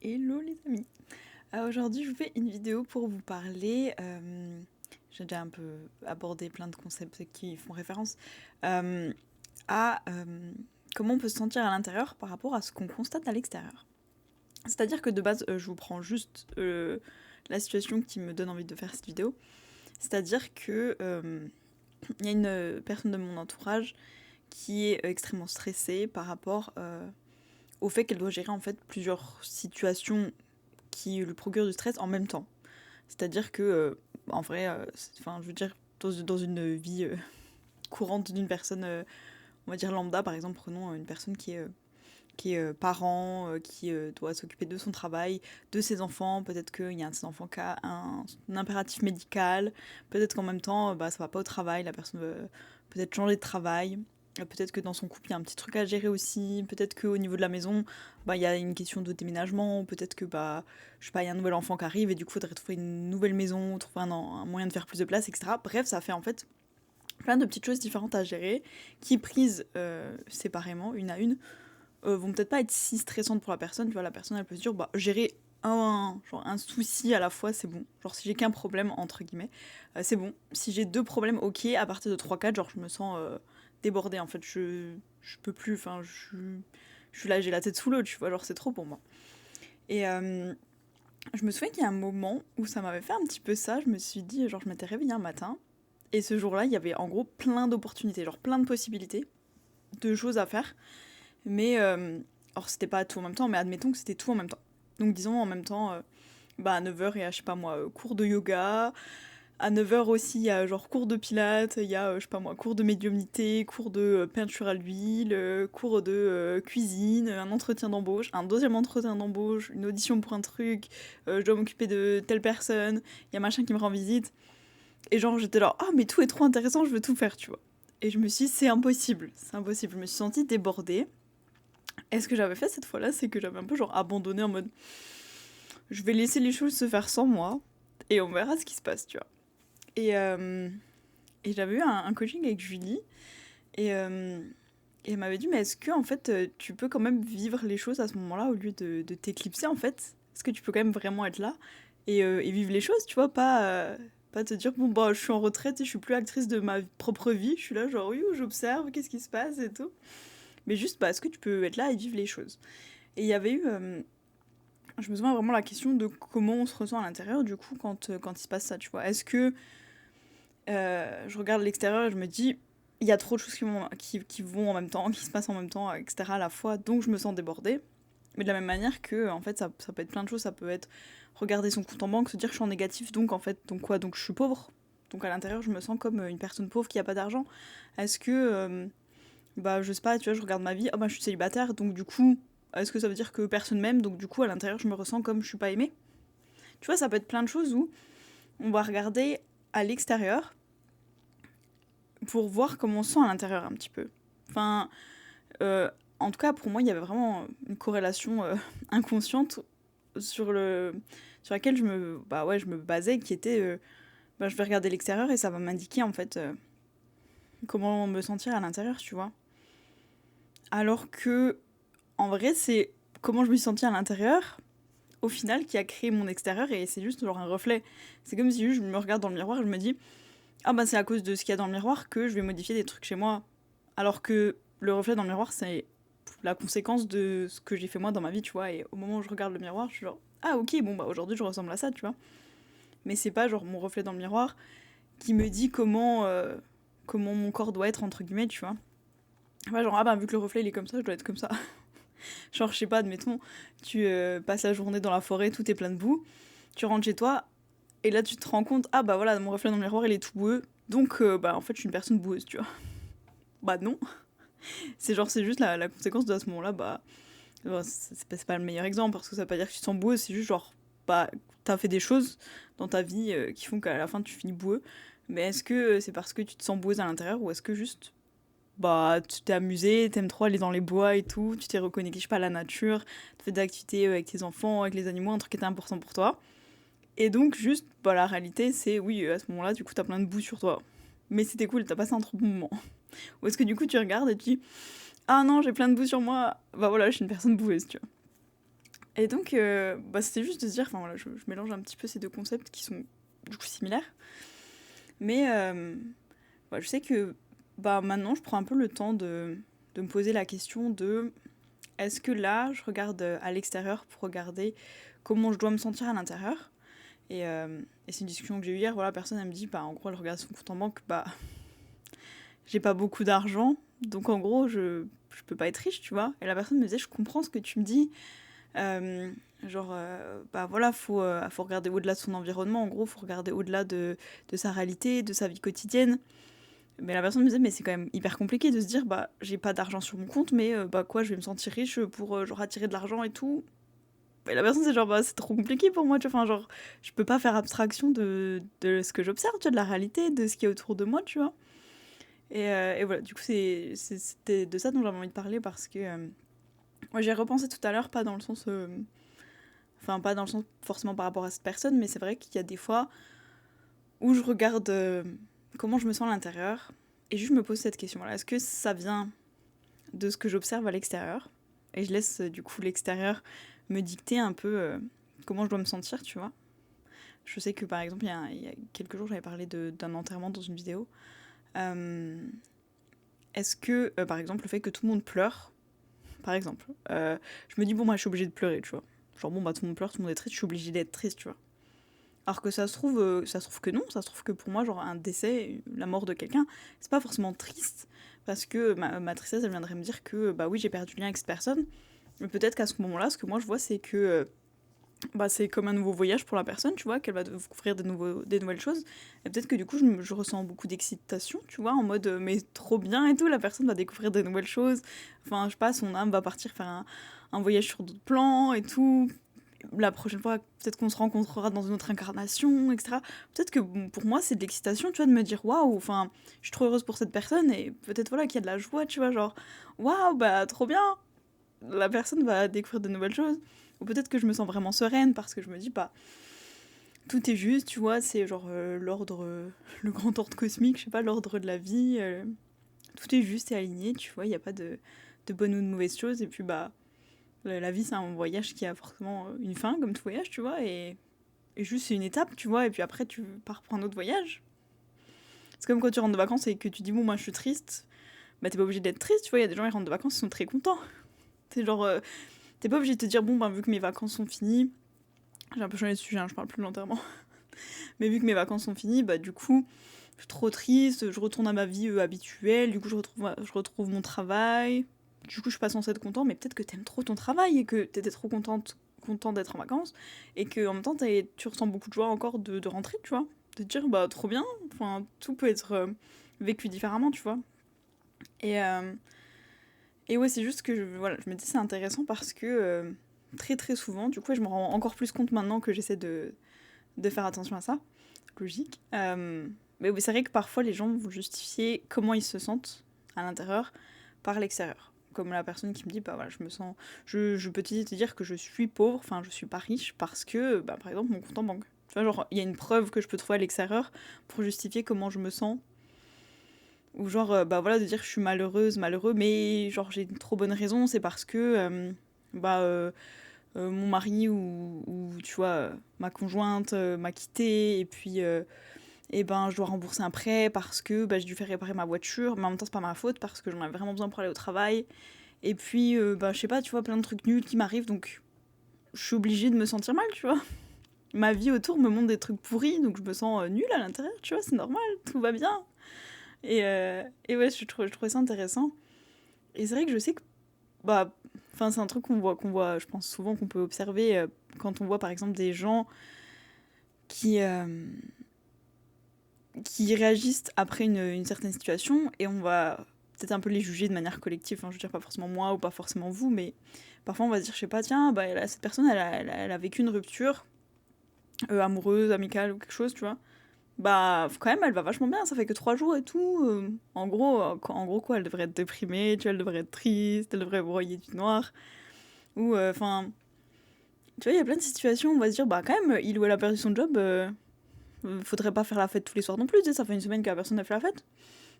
Hello les amis. Aujourd'hui je vous fais une vidéo pour vous parler, j'ai déjà un peu abordé plein de concepts qui font référence à comment on peut se sentir à l'intérieur par rapport à ce qu'on constate à l'extérieur. C'est-à-dire que de base je vous prends juste la situation qui me donne envie de faire cette vidéo. C'est-à-dire que y a une personne de mon entourage qui est extrêmement stressée par rapport au fait qu'elle doit gérer en fait plusieurs situations qui lui procurent du stress en même temps. C'est-à-dire que, en vrai, je veux dire, dans une vie courante d'une personne, on va dire lambda, par exemple, prenons une personne qui est parent, qui doit s'occuper de son travail, de ses enfants, peut-être qu'il y a un de ses enfants qui a un impératif médical, peut-être qu'en même temps, ça va pas au travail, la personne veut peut-être changer de travail, peut-être que dans son couple, il y a un petit truc à gérer aussi, peut-être qu'au niveau de la maison, il y a une question de déménagement, peut-être que, je sais pas, il y a un nouvel enfant qui arrive et du coup, il faudrait trouver une nouvelle maison, trouver un moyen de faire plus de place, etc. Bref, ça fait en fait plein de petites choses différentes à gérer, qui prises séparément, une à une, vont peut-être pas être si stressantes pour la personne. Tu vois, la personne, elle peut se dire, gérer un souci à la fois, c'est bon. Genre, si j'ai qu'un problème, entre guillemets, c'est bon. Si j'ai deux problèmes, ok, à partir de trois quatre, genre, je me sens débordée, en fait. Je peux plus, je suis là, j'ai la tête sous l'eau, tu vois, genre, c'est trop pour moi. Et je me souviens qu'il y a un moment où ça m'avait fait un petit peu ça. Je me suis dit, genre, je m'étais réveillée un matin, et ce jour-là, il y avait en gros plein d'opportunités, genre plein de possibilités, de choses à faire. Mais, alors c'était pas tout en même temps, mais admettons que c'était tout en même temps. Donc disons en même temps, à 9h, il y a, je sais pas moi, cours de yoga. À 9h aussi, il y a genre cours de pilates, il y a, je sais pas moi, cours de médiumnité, cours de peinture à l'huile, cours de cuisine, un entretien d'embauche, un deuxième entretien d'embauche, une audition pour un truc, je dois m'occuper de telle personne, il y a machin qui me rend visite. Et genre, j'étais là, ah, mais tout est trop intéressant, je veux tout faire, tu vois. Et je me suis dit, c'est impossible, c'est impossible. Je me suis sentie débordée. Et ce que j'avais fait cette fois-là, c'est que j'avais un peu genre abandonné en mode je vais laisser les choses se faire sans moi et on verra ce qui se passe, tu vois. Et, euh, et j'avais eu un coaching avec Julie et, et elle m'avait dit mais est-ce que en fait tu peux quand même vivre les choses à ce moment-là au lieu de t'éclipser en fait. Est-ce que tu peux quand même vraiment être là et vivre les choses, tu vois, pas te dire bon je suis en retraite et je suis plus actrice de ma propre vie, je suis là genre oui j'observe qu'est-ce qui se passe et tout. Mais juste est-ce que tu peux être là et vivre les choses. Et il y avait eu je me souviens vraiment la question de comment on se ressent à l'intérieur, du coup, quand il se passe ça, tu vois. Est-ce que je regarde l'extérieur et je me dis, il y a trop de choses qui vont en même temps, qui se passent en même temps, etc. à la fois, donc je me sens débordée. Mais de la même manière que, en fait, ça peut être plein de choses. Ça peut être regarder son compte en banque, se dire que je suis en négatif, donc en fait, donc quoi? Donc je suis pauvre. Donc à l'intérieur, je me sens comme une personne pauvre qui a pas d'argent. Est-ce que, je sais pas, tu vois, je regarde ma vie, je suis célibataire, donc du coup, est-ce que ça veut dire que personne m'aime, donc du coup, à l'intérieur, je me ressens comme je suis pas aimée? Tu vois, ça peut être plein de choses où on va regarder à l'extérieur pour voir comment on se sent à l'intérieur un petit peu. Enfin, euh, en tout cas, pour moi, il y avait vraiment une corrélation inconsciente sur, sur laquelle je me basais, qui était, je vais regarder l'extérieur et ça va m'indiquer, en fait, comment me sentir à l'intérieur, tu vois. Alors que, en vrai, c'est comment je me suis sentie à l'intérieur, au final, qui a créé mon extérieur et c'est juste genre un reflet. C'est comme si je me regarde dans le miroir et je me dis c'est à cause de ce qu'il y a dans le miroir que je vais modifier des trucs chez moi. Alors que le reflet dans le miroir, c'est la conséquence de ce que j'ai fait moi dans ma vie, tu vois. Et au moment où je regarde le miroir, je suis genre ah ok, aujourd'hui je ressemble à ça, tu vois. Mais c'est pas genre mon reflet dans le miroir qui me dit comment mon corps doit être, entre guillemets, tu vois. Pas genre vu que le reflet il est comme ça, je dois être comme ça. Genre, je sais pas, admettons, tu passes la journée dans la forêt, tout est plein de boue, tu rentres chez toi, et là tu te rends compte, voilà, mon reflet dans le miroir il est tout boueux, donc en fait je suis une personne boueuse, tu vois. Bah non, c'est juste la conséquence de à ce moment-là, c'est pas le meilleur exemple, parce que ça veut pas dire que tu te sens boueuse, c'est juste genre, t'as fait des choses dans ta vie qui font qu'à la fin tu finis boueux, mais est-ce que c'est parce que tu te sens boueuse à l'intérieur, ou est-ce que juste tu t'es amusé, t'aimes trop aller dans les bois et tout, tu t'es reconnecté, je sais pas, à la nature, tu fais des activités avec tes enfants, avec les animaux, un truc qui était important pour toi. Et donc, juste, la réalité, c'est oui, à ce moment-là, du coup, t'as plein de boue sur toi. Mais c'était cool, t'as passé un trop bon moment. Ou est-ce que du coup, tu regardes et tu dis ah non, j'ai plein de boue sur moi, voilà, je suis une personne boueuse, tu vois. Et donc, c'était juste de se dire, enfin voilà, je mélange un petit peu ces deux concepts qui sont du coup similaires. Mais je sais que maintenant, je prends un peu le temps de me poser la question de est-ce que là, je regarde à l'extérieur pour regarder comment je dois me sentir à l'intérieur. Et c'est une discussion que j'ai eue hier. Voilà, personne elle me dit, en gros, elle regarde son compte en banque, j'ai pas beaucoup d'argent, donc en gros, je peux pas être riche, tu vois. Et la personne me disait, je comprends ce que tu me dis. Euh, voilà, faut regarder au-delà de son environnement, en gros, faut regarder au-delà de sa réalité, de sa vie quotidienne. Mais la personne me disait, mais c'est quand même hyper compliqué de se dire, j'ai pas d'argent sur mon compte, mais je vais me sentir riche pour genre attirer de l'argent et tout. Et la personne, c'est genre, c'est trop compliqué pour moi, tu vois. Enfin, genre, je peux pas faire abstraction de ce que j'observe, tu vois, de la réalité, de ce qui est autour de moi, tu vois. Et voilà, du coup, c'était de ça dont j'avais envie de parler parce que moi, j'ai repensé tout à l'heure, pas dans le sens. Enfin, pas dans le sens forcément par rapport à cette personne, mais c'est vrai qu'il y a des fois où je regarde comment je me sens à l'intérieur et juste me pose cette question. Voilà, est-ce que ça vient de ce que j'observe à l'extérieur? Et je laisse du coup l'extérieur me dicter un peu comment je dois me sentir, tu vois. Je sais que par exemple, il y a quelques jours, j'avais parlé d'un enterrement dans une vidéo. Est-ce que, par exemple, le fait que tout le monde pleure, par exemple, je me dis, bon, moi, je suis obligée de pleurer, tu vois. Genre, bon, tout le monde pleure, tout le monde est triste, je suis obligée d'être triste, tu vois. Alors que ça se trouve que non, ça se trouve que pour moi, genre, un décès, la mort de quelqu'un, c'est pas forcément triste, parce que ma tristesse, elle viendrait me dire que, oui, j'ai perdu le lien avec cette personne, mais peut-être qu'à ce moment-là, ce que moi, je vois, c'est que c'est comme un nouveau voyage pour la personne, tu vois, qu'elle va découvrir des nouvelles choses. Et peut-être que du coup, je ressens beaucoup d'excitation, tu vois, en mode, mais trop bien et tout, la personne va découvrir des nouvelles choses. Enfin, je sais pas, son âme va partir faire un voyage sur d'autres plans et tout. La prochaine fois, peut-être qu'on se rencontrera dans une autre incarnation, etc. Peut-être que pour moi, c'est de l'excitation, tu vois, de me dire, waouh, enfin, je suis trop heureuse pour cette personne et peut-être, voilà, qu'il y a de la joie, tu vois, genre, waouh, trop bien, la personne va découvrir de nouvelles choses. Ou peut-être que je me sens vraiment sereine parce que je me dis, tout est juste, tu vois, c'est genre l'ordre, le grand ordre cosmique, je sais pas, l'ordre de la vie, tout est juste et aligné, tu vois, il n'y a pas de bonnes ou de mauvaises choses. Et puis, la vie, c'est un voyage qui a forcément une fin, comme tout voyage, tu vois, et juste c'est une étape, tu vois, et puis après, tu pars pour un autre voyage. C'est comme quand tu rentres de vacances et que tu dis, bon, moi, je suis triste, t'es pas obligé d'être triste, tu vois, il y a des gens, ils rentrent de vacances, ils sont très contents. C'est genre, t'es pas obligé de te dire, bon, vu que mes vacances sont finies, j'ai un peu changé de sujet, hein, je parle plus de l'enterrement, mais vu que mes vacances sont finies, du coup, je suis trop triste, je retourne à ma vie habituelle, du coup, je retrouve mon travail, du coup, je suis pas censée être content, mais peut-être que t'aimes trop ton travail et que t'étais trop content d'être en vacances, et que en même temps, tu ressens beaucoup de joie encore de rentrer, tu vois, de te dire, trop bien, enfin, tout peut être vécu différemment, tu vois. Et, et ouais, c'est juste que je me dis c'est intéressant parce que très très souvent, du coup, je me rends encore plus compte maintenant que j'essaie de faire attention à ça, logique. Mais oui, c'est vrai que parfois les gens vont justifier comment ils se sentent à l'intérieur par l'extérieur. Comme la personne qui me dit, je me sens. Je peux te dire que je suis pauvre, enfin, je suis pas riche parce que, par exemple, mon compte en banque. Tu vois, genre, il y a une preuve que je peux trouver à l'extérieur pour justifier comment je me sens. Ou genre, de dire que je suis malheureuse, malheureux, mais genre j'ai une trop bonne raison, c'est parce que mon mari ou tu vois, ma conjointe m'a quitté et puis je dois rembourser un prêt parce que j'ai dû faire réparer ma voiture, mais en même temps c'est pas ma faute parce que j'en avais vraiment besoin pour aller au travail. Et puis, je sais pas, tu vois, plein de trucs nuls qui m'arrivent, donc je suis obligée de me sentir mal, tu vois. Ma vie autour me montre des trucs pourris, donc je me sens nulle à l'intérieur, tu vois, c'est normal, tout va bien. Et ouais, je trouvais ça intéressant. Et c'est vrai que je sais que, c'est un truc qu'on voit, je pense souvent qu'on peut observer quand on voit par exemple des gens qui, euh, qui réagissent après une certaine situation et on va peut-être un peu les juger de manière collective. Enfin, je veux dire, pas forcément moi ou pas forcément vous, mais parfois on va se dire, je sais pas, tiens, cette personne, elle a vécu une rupture amoureuse, amicale ou quelque chose, tu vois. Quand même, elle va vachement bien, ça fait que 3 jours et tout. En gros, quoi, elle devrait être déprimée, tu vois, elle devrait être triste, elle devrait broyer du noir. Ou, tu vois, il y a plein de situations où on va se dire, quand même, il ou elle a perdu son job, faudrait pas faire la fête tous les soirs non plus, tu sais, ça fait une semaine que la personne a fait la fête.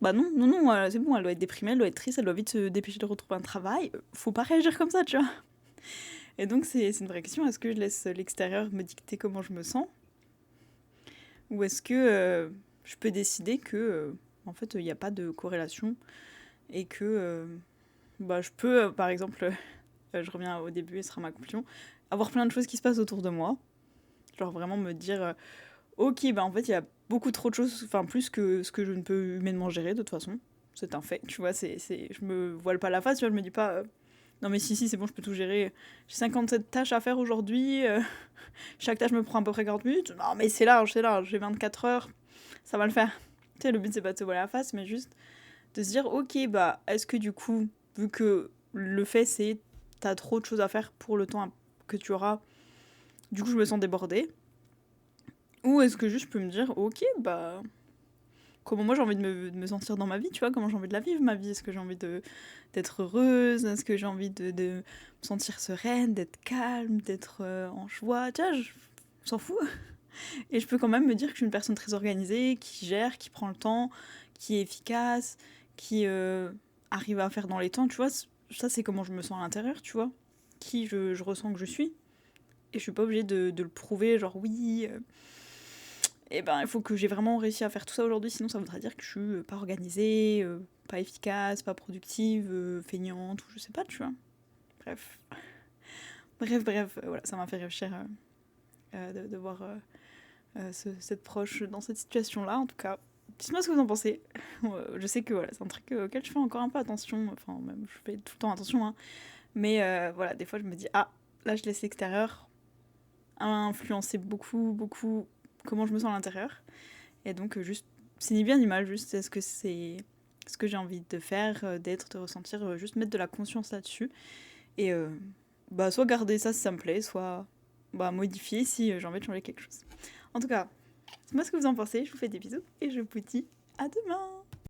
Non, non, non, c'est bon, elle doit être déprimée, elle doit être triste, elle doit vite se dépêcher de retrouver un travail. Faut pas réagir comme ça, tu vois. Et donc c'est une vraie question, est-ce que je laisse l'extérieur me dicter comment je me sens? Ou est-ce que je peux décider que, en fait, il n'y a pas de corrélation et que je peux, par exemple, je reviens au début et ce sera ma conclusion, avoir plein de choses qui se passent autour de moi. Genre vraiment me dire, ok, en fait, il y a beaucoup trop de choses, enfin plus que ce que je ne peux humainement gérer de toute façon. C'est un fait, tu vois, je me voile pas la face, tu vois, je me dis pas, non mais si, c'est bon, je peux tout gérer. J'ai 57 tâches à faire aujourd'hui, chaque tâche me prend à peu près 40 minutes. Non mais c'est large, j'ai 24 heures, ça va le faire. Tu sais, le but c'est pas de se voiler la face, mais juste de se dire, ok, est-ce que du coup, vu que le fait c'est, t'as trop de choses à faire pour le temps que tu auras, du coup je me sens débordée. Ou est-ce que juste je peux me dire, ok, comment moi j'ai envie de me sentir dans ma vie, tu vois, comment j'ai envie de la vivre ma vie, est-ce que j'ai envie d'être heureuse, est-ce que j'ai envie de me sentir sereine, d'être calme, d'être en joie, tu vois, je s'en fous. Et je peux quand même me dire que je suis une personne très organisée, qui gère, qui prend le temps, qui est efficace, qui arrive à faire dans les temps, tu vois, ça c'est comment je me sens à l'intérieur, tu vois, qui je ressens que je suis. Et je suis pas obligée de le prouver, genre oui, et il faut que j'ai vraiment réussi à faire tout ça aujourd'hui, sinon ça voudrait dire que je suis pas organisée, pas efficace, pas productive, feignante, ou je sais pas, tu vois. Bref. Bref, voilà, ça m'a fait réfléchir de voir cette proche dans cette situation-là, en tout cas. Dites-moi ce que vous en pensez. Je sais que voilà, c'est un truc auquel je fais encore un peu attention, enfin même je fais tout le temps attention, hein. Mais voilà, des fois je me dis, ah, là je laisse l'extérieur influencer beaucoup comment je me sens à l'intérieur. Et donc, juste, c'est ni bien ni mal, juste est-ce que c'est ce que j'ai envie de faire, d'être, de ressentir, juste mettre de la conscience là-dessus. Et soit garder ça si ça me plaît, soit modifier si j'ai envie de changer quelque chose. En tout cas, c'est moi ce que vous en pensez, je vous fais des bisous et je vous dis à demain!